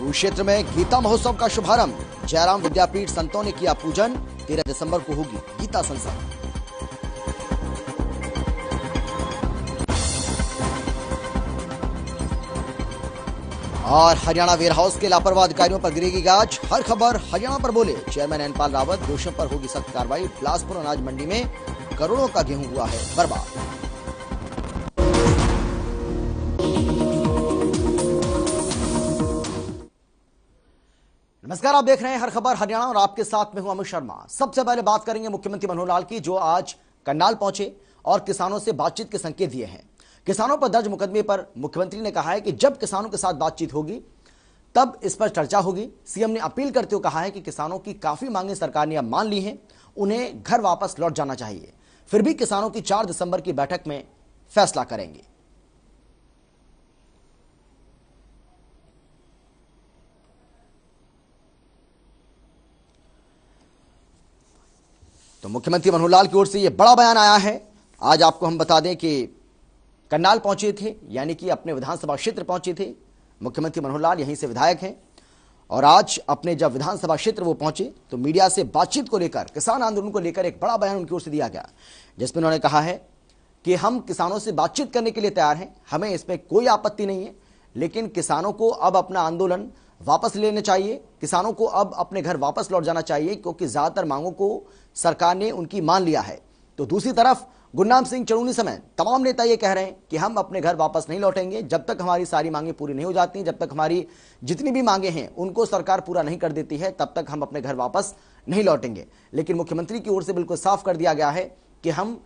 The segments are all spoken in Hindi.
कुरुक्षेत्र में गीता महोत्सव का शुभारंभ। जयराम विद्यापीठ संतों ने किया पूजन। 13 दिसंबर को होगी गीता संसद। और हरियाणा वेयरहाउस के लापरवाह अधिकारियों पर गिरेगी गाज। हर खबर हरियाणा पर बोले चेयरमैन एनपाल रावत। दोषियों पर होगी सख्त कार्रवाई। बिलासपुर अनाज मंडी में करोड़ों का गेहूं हुआ है बर्बाद। नमस्कार, आप देख रहे हैं हर खबर हरियाणा और आपके साथ में हूं अमित शर्मा। सबसे पहले बात करेंगे मुख्यमंत्री मनोहर लाल की, जो आज करनाल पहुंचे और किसानों से बातचीत के संकेत दिए हैं। किसानों पर दर्ज मुकदमे पर मुख्यमंत्री ने कहा है कि जब किसानों के साथ बातचीत होगी तब इस पर चर्चा होगी। सीएम ने अपील करते हुए कहा है कि किसानों की काफी मांगें सरकार ने अब मान ली हैं, उन्हें घर वापस लौट जाना चाहिए। फिर भी किसानों की 4 दिसंबर की बैठक में फैसला करेंगे। तो मुख्यमंत्री मनोहर लाल की ओर से यह बड़ा बयान आया है। आज आपको हम बता दें कि करनाल पहुंचे थे, यानी कि अपने विधानसभा क्षेत्र पहुंचे थे। मुख्यमंत्री मनोहर लाल यहीं से विधायक हैं और आज अपने जब विधानसभा क्षेत्र वो पहुंचे तो मीडिया से बातचीत को लेकर, किसान आंदोलन को लेकर एक बड़ा बयान उनकी ओर से दिया गया, जिसमें उन्होंने कहा है कि हम किसानों से बातचीत करने के लिए तैयार हैं, हमें इसमें कोई आपत्ति नहीं है, लेकिन किसानों को अब अपना आंदोलन वापस लेना चाहिए। किसानों को अब अपने घर वापस लौट जाना चाहिए, क्योंकि ज्यादातर मांगों को सरकार ने उनकी मान लिया है। तो दूसरी तरफ गुरनाम सिंह चड़ूनी समेत तमाम नेता ये कह रहे हैं कि हम अपने घर वापस नहीं लौटेंगे जब तक हमारी सारी मांगें पूरी नहीं हो जाती, जब तक हमारी जितनी भी मांगें हैं उनको सरकार पूरा नहीं कर देती है, तब तक हम अपने घर वापस नहीं लौटेंगे। लेकिन मुख्यमंत्री की ओर से बिल्कुल साफ कर दिया गया है कि हम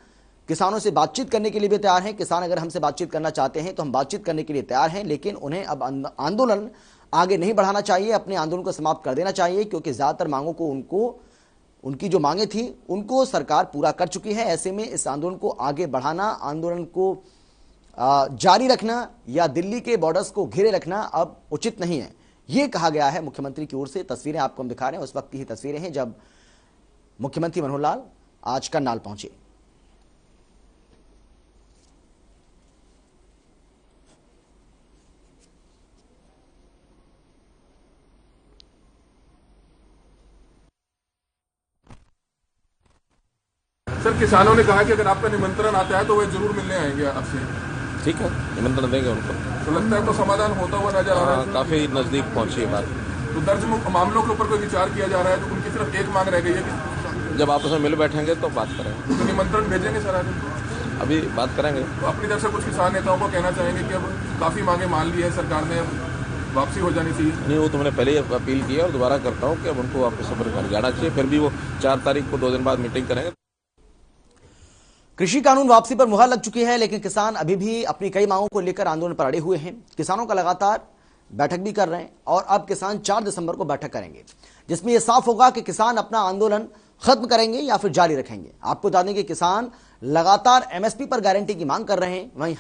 किसानों से बातचीत करने के लिए भी तैयार हैं। किसान अगर हमसे बातचीत करना चाहते हैं तो हम बातचीत करने के लिए तैयार हैं, लेकिन उन्हें अब आंदोलन आगे नहीं बढ़ाना चाहिए, अपने आंदोलन को समाप्त कर देना चाहिए, क्योंकि ज्यादातर मांगों को उनकी जो मांगे थी उनको सरकार पूरा कर चुकी है। ऐसे में इस आंदोलन को आगे बढ़ाना, आंदोलन को जारी रखना या दिल्ली के बॉर्डर्स को घेरे रखना अब उचित नहीं है, यह कहा गया है मुख्यमंत्री की ओर से। तस्वीरें आपको हम दिखा रहे हैं, उस वक्त की ही तस्वीरें हैं जब मुख्यमंत्री मनोहर लाल आज करनाल पहुंचे। सर, किसानों ने कहा कि अगर आपका निमंत्रण आता है तो वे जरूर मिलने आएंगे आपसे। ठीक है, निमंत्रण देंगे उनको। तो लगता है तो समाधान होता हुआ नजर आ रहा है। काफी नजदीक पहुंची है बात। तो दर्ज मामलों के ऊपर कोई विचार किया जा रहा है, तो उनकी सिर्फ एक मांग रह गई है कि जब आपस में मिल बैठेंगे तो बात करेंगे। तो निमंत्रण भेजेंगे सर आज? अभी बात करेंगे। तो अपनी तरफ से कुछ किसान नेताओं को कहना चाहेंगे कि अब काफी मांगे मान ली है सरकार ने, अब वापसी हो जानी चाहिए? नहीं, वो तो मैंने पहले ही अपील की है और दोबारा करता हूँ कि अब उनको वापस घर जाना चाहिए। फिर भी वो 4 तारीख को 2 दिन बाद मीटिंग करेंगे। कृषि कानून वापसी पर मुहर लग चुकी है, लेकिन किसान अभी भी अपनी कई मांगों को लेकर आंदोलन पर अड़े हुए हैं। किसानों का लगातार बैठक भी कर रहे हैं और अब किसान 4 दिसंबर को बैठक करेंगे, जिसमें यह साफ होगा कि किसान अपना आंदोलन खत्म करेंगे या फिर जारी रखेंगे। आपको बता दें कि किसान लगातार एमएसपी पर गारंटी की मांग कर रहे हैं। वहीं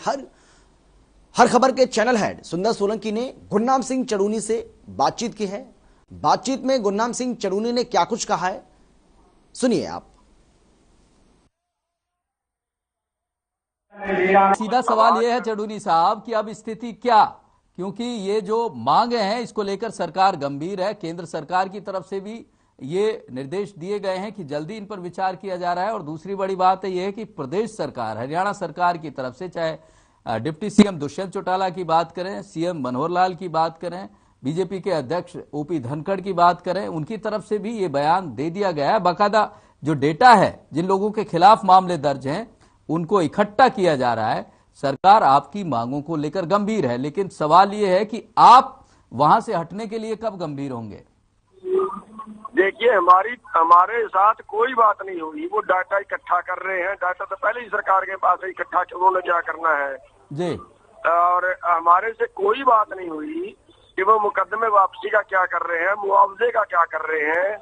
हर खबर के चैनल हेड सुंदर सोलंकी ने गुरनाम सिंह चड़ूनी से बातचीत की है। बातचीत में गुरनाम सिंह चड़ूनी ने क्या कुछ कहा है, सुनिए आप। सीधा सवाल यह है चड़ूनी साहब कि अब स्थिति क्या, क्योंकि ये जो मांगे हैं इसको लेकर सरकार गंभीर है। केंद्र सरकार की तरफ से भी ये निर्देश दिए गए हैं कि जल्दी इन पर विचार किया जा रहा है। और दूसरी बड़ी बात है ये कि प्रदेश सरकार, हरियाणा सरकार की तरफ से, चाहे डिप्टी सीएम दुष्यंत चौटाला की बात करें, सीएम मनोहर लाल की बात करें, बीजेपी के अध्यक्ष ओपी धनखड़ की बात करें, उनकी तरफ से भी ये बयान दे दिया गया है। बाकायदा जो डेटा है, जिन लोगों के खिलाफ मामले दर्ज हैं, उनको इकट्ठा किया जा रहा है। सरकार आपकी मांगों को लेकर गंभीर है, लेकिन सवाल यह है कि आप वहां से हटने के लिए कब गंभीर होंगे? देखिए, हमारे साथ कोई बात नहीं हुई। वो डाटा इकट्ठा कर रहे हैं। डाटा तो पहले ही सरकार के पास है इकट्ठा, उन्होंने क्या करना है जी। और हमारे से कोई बात नहीं हुई कि वो मुकदमे वापसी का क्या कर रहे हैं, मुआवजे का क्या कर रहे हैं,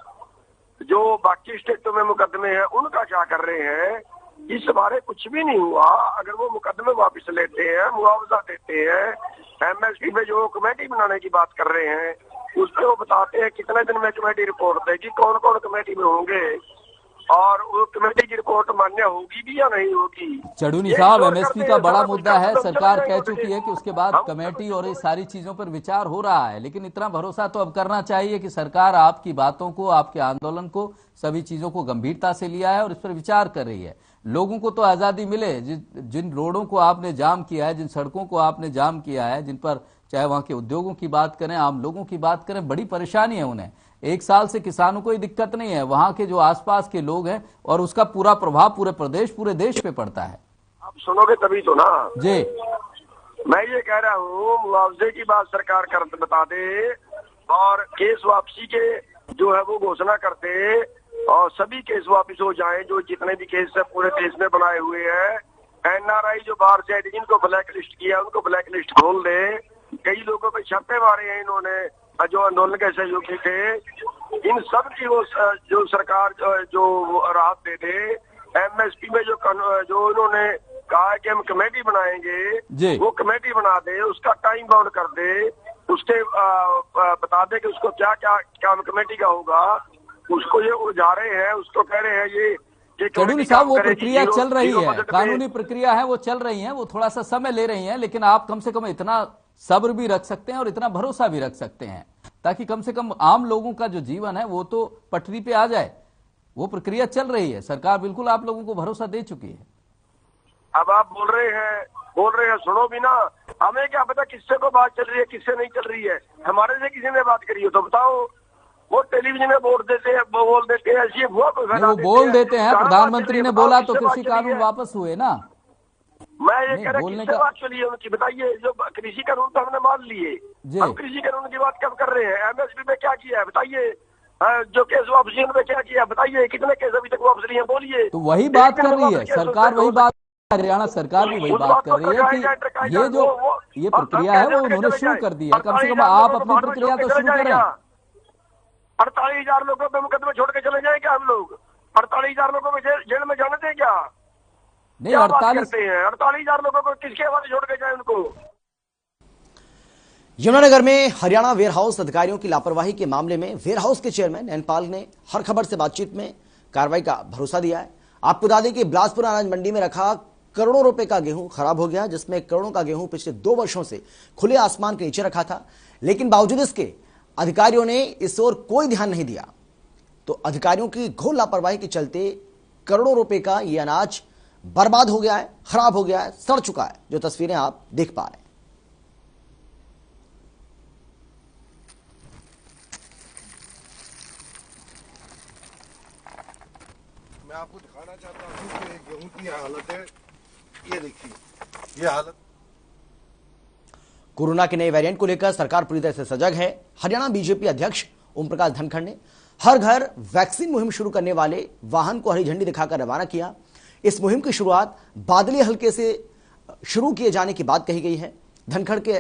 जो बाकी स्टेटों में मुकदमे हैं उनका क्या कर रहे हैं। इस बारे कुछ भी नहीं हुआ। अगर वो मुकदमे वापस लेते हैं, मुआवजा देते हैं, एमएसपी पे जो कमेटी बनाने की बात कर रहे हैं, उसमें वो बताते हैं कितने दिन में कमेटी रिपोर्ट देगी, कौन कौन कमेटी में होंगे। और वो कमेटी की रिपोर्ट मान्य होगी भी या नहीं होगी। चढ़ूनी ये साहब, इग्नोर एमएसपी करते का हैं, बड़ा सारा मुद्दा कुछ है, खत्म सरकार चले कह जाएंगे चुकी है कि उसके बाद कमेटी और ये सारी चीजों पर विचार हो रहा है, लेकिन इतना भरोसा तो अब करना चाहिए कि सरकार आपकी बातों को, आपके आंदोलन को, सभी चीजों को गंभीरता से लिया है और इस पर विचार कर रही है। लोगों को तो आजादी मिले, जिन रोडों को आपने जाम किया है, जिन सड़कों को आपने जाम किया है, जिन पर चाहे वहां के उद्योगों की बात करें, आम लोगों की बात करें, बड़ी परेशानी है उन्हें। एक साल से किसानों को कोई दिक्कत नहीं है, वहां के जो आसपास के लोग हैं, और उसका पूरा प्रभाव पूरे प्रदेश, पूरे देश पे पड़ता है। आप सुनोगे तभी तो ना जी, मैं ये कह रहा हूँ, मुआवजे की बात सरकार कर बता दे और केस वापसी के जो है वो घोषणा कर दे और सभी केस वापस हो जाएं, जो जितने भी केस है पूरे देश में बनाए हुए हैं। एनआरआई जो बाहर से आए थे, जिनको ब्लैक लिस्ट किया, उनको ब्लैक लिस्ट खोल दे। कई लोगों पे छापे मारे हैं इन्होंने जो आंदोलन के सहयोगी थे। इन सब की वो जो सरकार जो राहत दे दे। एमएसपी में जो इन्होंने कहा है कि हम कमेटी बनाएंगे, वो कमेटी बना दे, उसका टाइम बाउंड कर दे, उसके बता दे कि उसको क्या क्या काम कमेटी का होगा। उसको ये उलझा रहे हैं, उसको कह रहे हैं ये चढ़ूनी साहब, वो प्रक्रिया चल रही है, कानूनी प्रक्रिया है, वो चल रही है, वो थोड़ा सा समय ले रही है, लेकिन आप कम से कम इतना सब्र भी रख सकते हैं और इतना भरोसा भी रख सकते हैं ताकि कम से कम आम लोगों का जो जीवन है वो तो पटरी पे आ जाए। वो प्रक्रिया चल रही है, सरकार बिल्कुल आप लोगों को भरोसा दे चुकी है। अब आप बोल रहे हैं, सुनो भी ना। हमें क्या पता किससे को बात चल रही है, किससे नहीं चल रही है। हमारे से किसी ने बात करी हो तो बताओ। वो टेलीविजन में बोल देते हैं, बोल देते हैं, ऐसी वो बोल देते हैं। प्रधानमंत्री ने बोला तो कृषि कानून वापस हुए ना। मैं ये कह रहा हूँ किससे बात चली है उनकी, बताइए। जो कृषि कानून तो हमने मान लिए, हम कृषि कानून की बात कब कर रहे हैं? एमएसपी में क्या किया है बताइए। जो केस वापसी में क्या किया बताइए। कितने केस अभी तक वापस लिए बोलिए। तो वही बात कर रही है सरकार, वही बात, हरियाणा सरकार भी वही बात कर रही है कि ये जो ये प्रक्रिया है वो उन्होंने शुरू कर दी है। कम से कम आप अपनी प्रक्रिया तो शुरू करें। 48,000 लोगों पे मुकदमे छोड़ के चले जाए क्या हम लोग? 48,000 लोगों को जेल में जाने दें क्या? नहीं, 48,000 लोगों को किसके हवाले छोड़ के जाए उनको? यमुनानगर में हरियाणा वेयरहाउस अधिकारियों की लापरवाही के मामले में वेयरहाउस के चेयरमैन नैनपाल ने हर खबर से बातचीत में कार्रवाई का भरोसा दिया है। आपको बता दें कि बिलासपुर अनाज मंडी में रखा करोड़ों रुपए का गेहूं खराब हो गया, जिसमें करोड़ों का गेहूं पिछले 2 वर्षों से खुले आसमान के नीचे रखा था, लेकिन बावजूद इसके अधिकारियों ने इस ओर कोई ध्यान नहीं दिया। तो अधिकारियों की घोर लापरवाही के चलते करोड़ों रुपए का यह अनाज बर्बाद हो गया है, खराब हो गया है, सड़ चुका है, जो तस्वीरें आप देख पा रहे हैं। मैं आपको दिखाना चाहता हूं कि गेहूं की हालत है। ये देखिए, ये हालत। कोरोना के नए वेरिएंट को लेकर सरकार पूरी तरह से सजग है। हरियाणा बीजेपी अध्यक्ष ओम प्रकाश धनखड़ ने हर घर वैक्सीन मुहिम शुरू करने वाले वाहन को हरी झंडी दिखाकर रवाना किया। इस मुहिम की शुरुआत बादली हलके से शुरू किए जाने की बात कही गई है। धनखड़ के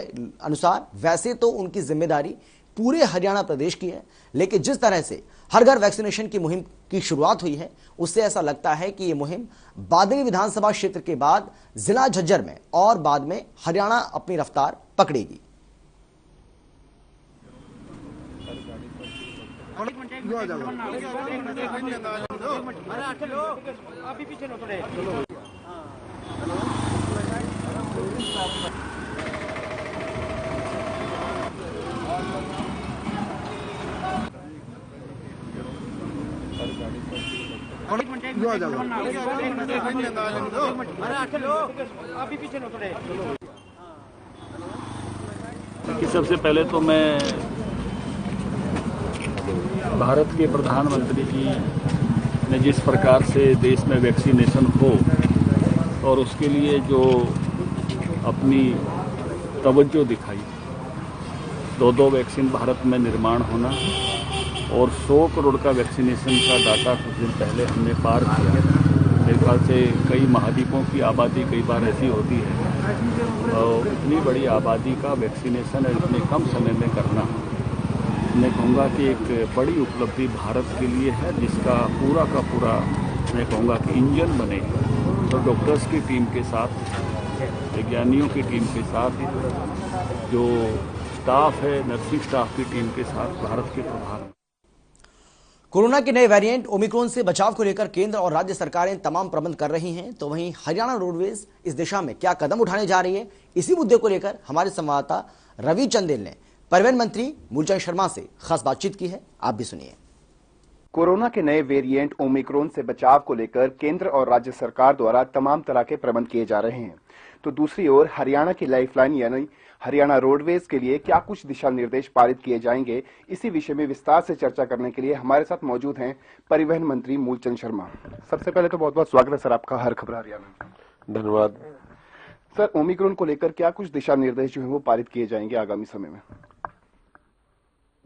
अनुसार वैसे तो उनकी जिम्मेदारी पूरे हरियाणा प्रदेश की है, लेकिन जिस तरह से हर घर वैक्सीनेशन की मुहिम की शुरुआत हुई है, उससे ऐसा लगता है कि यह मुहिम बादली विधानसभा क्षेत्र के बाद जिला झज्जर में और बाद में हरियाणा अपनी रफ्तार पकड़ेगी। कि सबसे पहले तो मैं भारत के प्रधानमंत्री जी ने जिस प्रकार से देश में वैक्सीनेशन हो और उसके लिए जो अपनी तवज्जो दिखाई, 2 वैक्सीन भारत में निर्माण होना और 100 करोड़ का वैक्सीनेशन का डाटा कुछ दिन पहले हमने पार किया। मेरे ख्याल से कई महाद्वीपों की आबादी कई बार ऐसी होती है और इतनी बड़ी आबादी का वैक्सीनेशन इतने कम समय में करना, मैं कहूँगा कि एक बड़ी उपलब्धि भारत के लिए है, जिसका पूरा का पूरा मैं कहूँगा कि इंजन बने। तो डॉक्टर्स की टीम के साथ, वैज्ञानिकों की टीम के साथ, जो स्टाफ है, नर्सिंग स्टाफ की टीम के साथ भारत के प्रभार। कोरोना के नए वेरिएंट ओमिक्रॉन से बचाव को लेकर केंद्र और राज्य सरकारें तमाम प्रबंध कर रही हैं, तो वहीं हरियाणा रोडवेज इस दिशा में क्या कदम उठाने जा रही है, इसी मुद्दे को लेकर हमारे संवाददाता रवि चंदेल ने परिवहन मंत्री मूलचंद शर्मा से खास बातचीत की है। आप भी सुनिए। कोरोना के नए वेरिएंट ओमिक्रॉन से बचाव को लेकर केंद्र और राज्य सरकार द्वारा तमाम तरह के प्रबंध किए जा रहे हैं, तो दूसरी ओर हरियाणा की लाइफलाइन यानी हरियाणा रोडवेज के लिए क्या कुछ दिशा निर्देश पारित किए जाएंगे, इसी विषय में विस्तार से चर्चा करने के लिए हमारे साथ मौजूद हैं परिवहन मंत्री मूलचंद शर्मा। सबसे पहले तो बहुत बहुत स्वागत है सर आपका हर खबर हरियाणा। धन्यवाद सर, ओमिक्रॉन को लेकर क्या कुछ दिशा निर्देश जो है वो पारित किए जाएंगे आगामी समय में?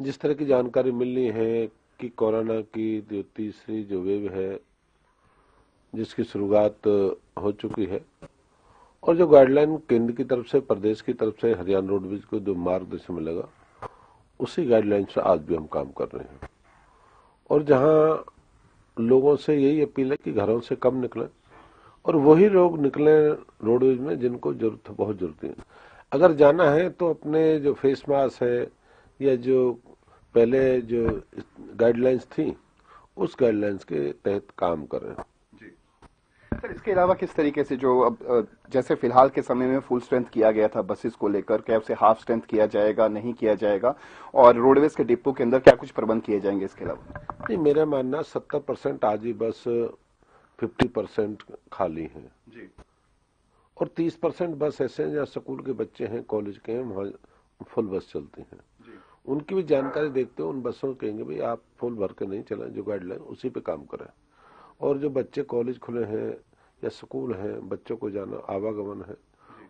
जिस तरह की जानकारी मिल रही है कि कोरोना की जो तीसरी जो वेव है जिसकी शुरुआत हो चुकी है और जो गाइडलाइन केंद्र की तरफ से प्रदेश की तरफ से हरियाणा रोडवेज को जो मार्गदर्शन मिलेगा उसी गाइडलाइन से आज भी हम काम कर रहे हैं। और जहां लोगों से यही अपील है कि घरों से कम निकलें और वही लोग निकलें रोडवेज में जिनको जरूरत बहुत जरूरत है। अगर जाना है तो अपने जो फेस मास्क है या जो पहले जो गाइडलाइंस थी उस गाइडलाइंस के तहत काम करें। सर, इसके अलावा किस तरीके से जो अब जैसे फिलहाल के समय में फुल स्ट्रेंथ किया गया था बसेस को लेकर, क्या उसे हाफ स्ट्रेंथ किया जाएगा, नहीं किया जाएगा, और रोडवेज के डिपो के अंदर क्या कुछ प्रबंध किए जाएंगे इसके अलावा? नहीं, मेरा मानना 70% आज ही बस 50% खाली है जी, और 30% बस ऐसे हैं जहाँ स्कूल के बच्चे हैं, कॉलेज के हैं, वहाँ फुल बस चलती हैं। उनकी भी जानकारी देखते हो, उन बसों को कहेंगे भाई आप फुल भर के नहीं चलाएं, जो गाइडलाइन उसी पे काम करें। और जो बच्चे कॉलेज खुले हैं या स्कूल हैं, बच्चों को जाना आवागमन है,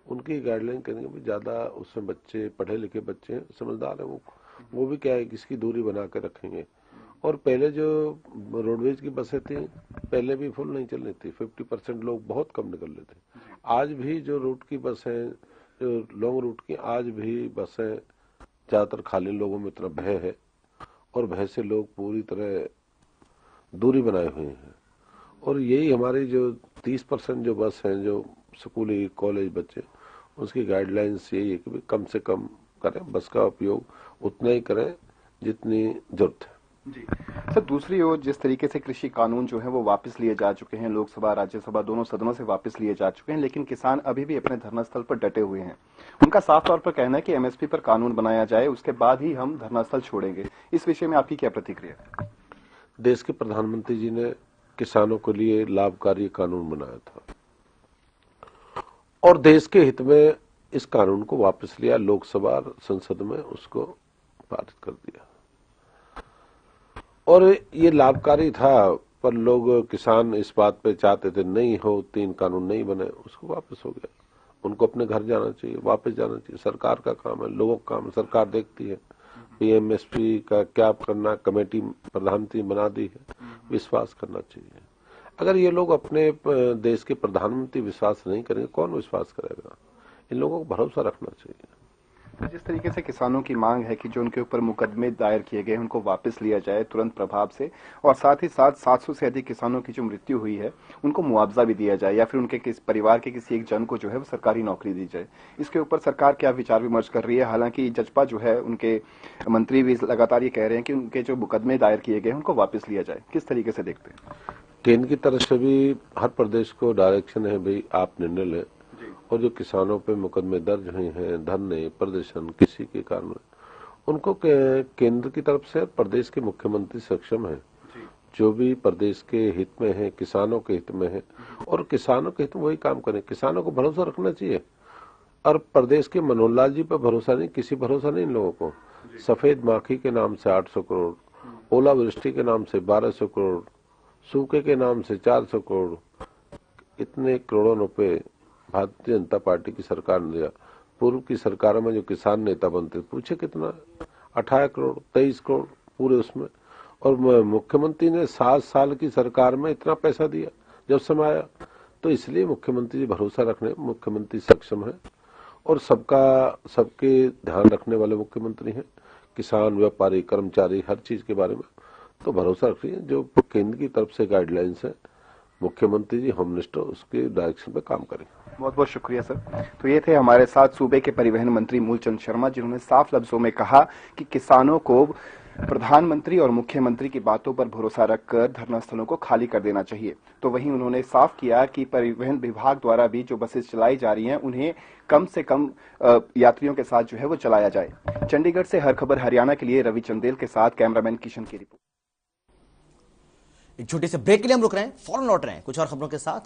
उनकी गाइडलाइन करेंगे भी ज्यादा उसमें बच्चे पढ़े लिखे बच्चे हैं, समझदार हैं, वो भी क्या है कि इसकी दूरी बना के रखेंगे। और पहले जो रोडवेज की बसें थी पहले भी फुल नहीं चल रही थी, 50% लोग बहुत कम निकल रहे थे। आज भी जो रूट की बस है, जो लॉन्ग रूट की, आज भी बसें ज्यादातर खाली, लोगों में इतना भय है और भय से लोग पूरी तरह दूरी बनाए हुए हैं। और यही हमारी जो 30% जो बस हैं जो स्कूली कॉलेज बच्चे, उसकी गाइडलाइंस यही है कि कम से कम करें, बस का उपयोग उतना ही करें जितनी जरूरत है जी। सर, दूसरी ओर जिस तरीके से कृषि कानून जो है वो वापस लिए जा चुके हैं, लोकसभा राज्यसभा दोनों सदनों से वापस लिए जा चुके हैं, लेकिन किसान अभी भी अपने धरना स्थल पर डटे हुए हैं। उनका साफ तौर पर कहना है कि एमएसपी पर कानून बनाया जाए, उसके बाद ही हम धरना स्थल छोड़ेंगे। इस विषय में आपकी क्या प्रतिक्रिया है? देश के प्रधानमंत्री जी ने किसानों के लिए लाभकारी कानून बनाया था और देश के हित में इस कानून को वापस लिया, लोकसभा और संसद में उसको पारित कर दिया। और ये लाभकारी था, पर लोग किसान इस बात पे चाहते थे नहीं हो, 3 कानून नहीं बने, उसको वापस हो गया। उनको अपने घर जाना चाहिए, वापस जाना चाहिए। सरकार का काम है, लोगों का काम है, सरकार देखती है पीएमएसपी का क्या करना, कमेटी प्रधानमंत्री बना दी है, विश्वास करना चाहिए। अगर ये लोग अपने देश के प्रधानमंत्री विश्वास नहीं करेंगे, कौन विश्वास करेगा? इन लोगों को भरोसा रखना चाहिए। जिस तरीके से किसानों की मांग है कि जो उनके ऊपर मुकदमे दायर किए गए उनको वापस लिया जाए तुरंत प्रभाव से, और साथ ही साथ 700 से अधिक किसानों की जो मृत्यु हुई है उनको मुआवजा भी दिया जाए, या फिर उनके परिवार के किसी एक जन को जो है वो सरकारी नौकरी दी जाए, इसके ऊपर सरकार क्या विचार विमर्श कर रही है? हालांकि जजपा जो है, उनके मंत्री भी लगातार ये कह रहे हैं कि उनके जो मुकदमे दायर किए गए उनको वापस लिया जाए। किस तरीके से देखते हैं? केंद्र की तरफ से भी हर प्रदेश को डायरेक्शन है भाई आप निर्णय लें, और जो किसानों पे मुकदमे दर्ज हुए हैं, धरने प्रदर्शन किसी के कारण, उनको केंद्र की तरफ से प्रदेश के मुख्यमंत्री सक्षम है, जो भी प्रदेश के हित में है, किसानों के हित में है, और किसानों के हित में वही काम करें। किसानों को भरोसा रखना चाहिए, और प्रदेश के मनोहर लाल जी पर भरोसा नहीं, किसी भरोसा नहीं इन लोगों को। सफेद माखी के नाम से 800 करोड़, ओलावृष्टि के नाम से 1200 करोड़, सूखे के नाम से 400 करोड़, इतने करोड़ों रुपए भारतीय जनता पार्टी की सरकार ने दिया। पूर्व की सरकारों में जो किसान नेता बनते पूछे कितना, 18 करोड़ 23 करोड़ पूरे उसमें, और मुख्यमंत्री ने 7 साल की सरकार में इतना पैसा दिया जब समय आया। तो इसलिए मुख्यमंत्री भरोसा रखने, मुख्यमंत्री सक्षम है और सबके ध्यान रखने वाले मुख्यमंत्री हैं। किसान, व्यापारी, कर्मचारी, हर चीज के बारे में तो भरोसा रखिए। जो केंद्र की तरफ से गाइडलाइंस है, मुख्यमंत्री जी होम मिनिस्टर उसके डायरेक्शन पे काम करेंगे। बहुत बहुत शुक्रिया सर। तो ये थे हमारे साथ सूबे के परिवहन मंत्री मूलचंद शर्मा, जिन्होंने साफ लफ्जों में कहा कि किसानों को प्रधानमंत्री और मुख्यमंत्री की बातों पर भरोसा रखकर धरना स्थलों को खाली कर देना चाहिए। तो वहीं उन्होंने साफ किया कि परिवहन विभाग द्वारा भी जो बसेस चलाई जा रही हैं उन्हें कम से कम यात्रियों के साथ जो है वो चलाया जाए। चंडीगढ़ से हर खबर हरियाणा के लिए रवि चंदेल के साथ कैमरामैन किशन की रिपोर्ट। एक छोटे से ब्रेक के लिए हम रुक रहे हैं, फौरन लौट रहे हैं कुछ और खबरों के साथ।